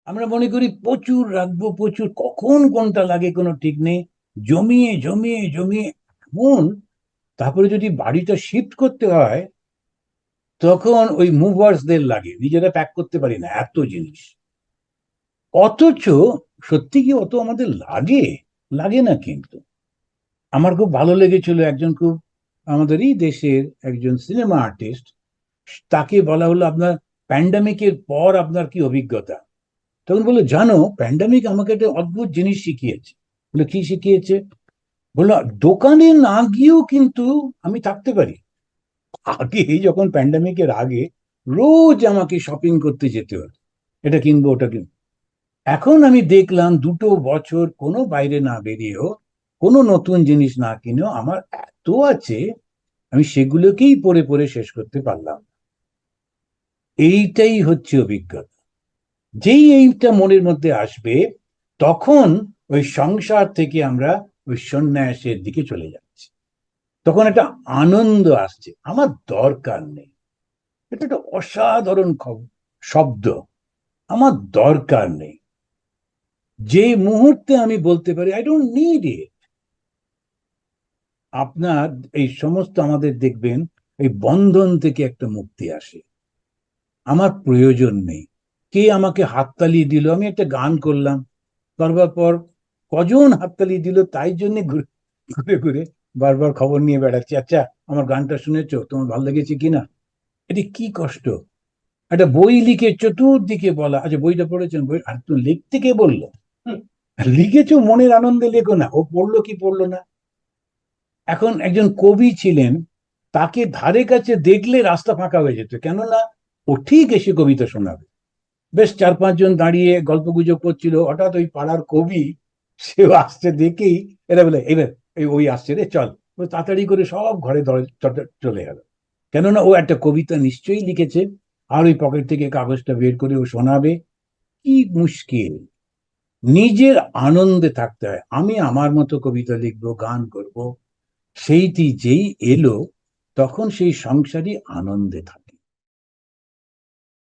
আমরা মনে করি প্রচুর রাখবো, প্রচুর, কখন কোনটা লাগে কোনো ঠিক নেই। জমিয়ে জমিয়ে জমিয়ে এমন, তারপরে যদি বাড়িটা শিফট করতে হয় তখন ওই মুভার্সদের লাগে, নিজেরা প্যাক করতে পারি না এত জিনিস। অথচ সত্যি কি অত আমাদের লাগে? লাগে না কিন্তু। আমার খুব ভালো লেগেছিল, একজন খুব আমাদেরই দেশের একজন সিনেমা আর্টিস্ট, তাকে বলা হলো আপনার প্যান্ডামিকের পর আপনার কি অভিজ্ঞতা। তখন বললো, জানো প্যান্ডামিক আমাকে একটা অদ্ভুত জিনিস শিখিয়েছে। বলে, কি শিখিয়েছে? বললো, দোকানে না গিয়েও কিন্তু আমি থাকতে পারি। আগে, যখন প্যান্ডামিকের আগে রোজ আমাকে শপিং করতে যেতে হতো, এটা কিনবো ওটা কিনবো। এখন আমি দেখলাম 2 বছর কোনো বাইরে না বেরিয়েও, কোনো নতুন জিনিস না কিনেও আমার এত আছে, আমি সেগুলোকেই পড়ে পড়ে শেষ করতে পারলাম। এইটাই হচ্ছে অভিজ্ঞতা। যেই এইটা মনের মধ্যে আসবে, তখন ওই সংসার থেকে আমরা ওই সন্ন্যাসের দিকে চলে যাচ্ছি। তখন একটা আনন্দ আসছে, আমার দরকার নেই। এটা একটা অসাধারণ শব্দ, আমার দরকার নেই। যে মুহূর্তে আমি বলতে পারি আই ডোন্ট নিড ইট, আপনার এই সমস্ত আমাদের দেখবেন এই বন্ধন থেকে একটা মুক্তি আসে। আমার প্রয়োজন নেই। কে আমাকে হাততালি দিল, আমি একটা গান করলাম, করবার পর কজন হাততালি দিল তাই জন্য ঘুরে ঘুরে ঘুরে বারবার খবর নিয়ে বেড়াচ্ছি, আচ্ছা আমার গানটা শুনেছো, তোমার ভালো লেগেছে কিনা। এটি কি কষ্ট! একটা বই লিখে চতুর্দিকে বলা, আচ্ছা বইটা পড়েছেন, বই আর তো লিখতে কে বললো? লিখেছো মনের আনন্দে, লেখো না, ও পড়লো কি পড়লো না। এখন একজন কবি ছিলেন, তাকে ধারে কাছে দেখলে রাস্তা ফাঁকা হয়ে যেত, কেননা ও ঠিক এসে কবিতা শোনাবে। বেশ 4-5 জন দাঁড়িয়ে গল্প গুজব করছিল, হঠাৎ ওই পাড়ার কবি সেও আসছে দেখেই এরা বলে, এবার ওই আসছে রে, চল। ও তাড়াতাড়ি করে সব ঘরে চলে গেল, কেননা ও একটা কবিতা নিশ্চয়ই লিখেছে। আর ওই পকেট থেকে কাগজটা বের করে ও শোনাবে। কি মুশকিল! নিজের আনন্দে থাকতে হয়। আমি আমার মতো কবিতা লিখবো, গান করব, সেইটি যেই এলো, তখন সেই সংসারই আনন্দে থাকে।